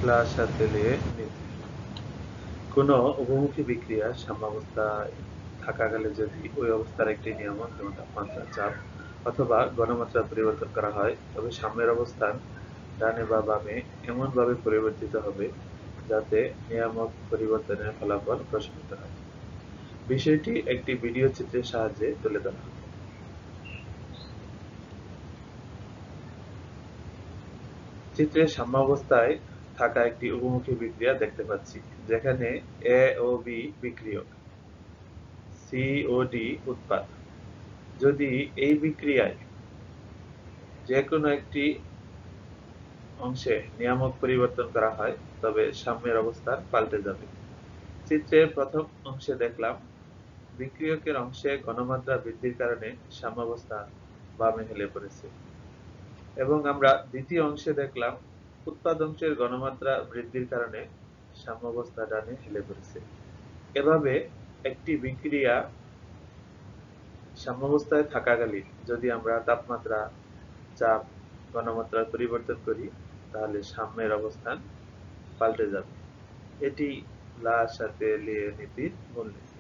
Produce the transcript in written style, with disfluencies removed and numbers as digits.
লা সাথে লিয়ে নীতি। কোনো উভমুখী বিক্রিয়া সাম্যাবস্থায় থাকাকালে যদি ওই অবস্থার একটি নিয়ামক যেমন তাপমাত্রা, চাপ অথবা ঘনমাত্রা পরিবর্তন করা হয়, তবে সাম্যের অবস্থান ডানে বা বামে এমনভাবে পরিবর্তিত হবে যাতে নিয়ামক পরিবর্তনের ফলাফল প্রশমিত হয়। বিষয়টি একটি ভিডিও চিত্রের সাহায্যে তুলে ধরা হলো। চিত্রে সাম্যাবস্থায় থাকা একটি উভমুখী বিক্রিয়া দেখতে পাচ্ছি, যেখানে এ ও বি বিক্রিয়ক, সি ও ডি উৎপাদ। যদি এই বিক্রিয়ায় যে কোনো একটি অংশে নিয়ামক পরিবর্তন করা হয়, তবে সাম্যের অবস্থান পাল্টে যাবে। চিত্রের প্রথম অংশে দেখলাম বিক্রিয়কের অংশে ঘনমাত্রা বৃদ্ধির কারণে সাম্যাবস্থা বামে হেলে পড়েছে, এবং আমরা দ্বিতীয় অংশে দেখলাম উৎপাদ অংশের ঘনমাত্রা বৃদ্ধির কারণে সাম্যাবস্থা ডানে হেলে পড়েছে। এভাবে একটি বিক্রিয়া সাম্যাবস্থায় থাকাকালীন যদি আমরা তাপমাত্রা, চাপ, ঘনমাত্রার পরিবর্তন করি, তাহলে সাম্যের অবস্থান পাল্টে যাবে। এটি লা সাথে লিয়ে নীতির মূলনীতি।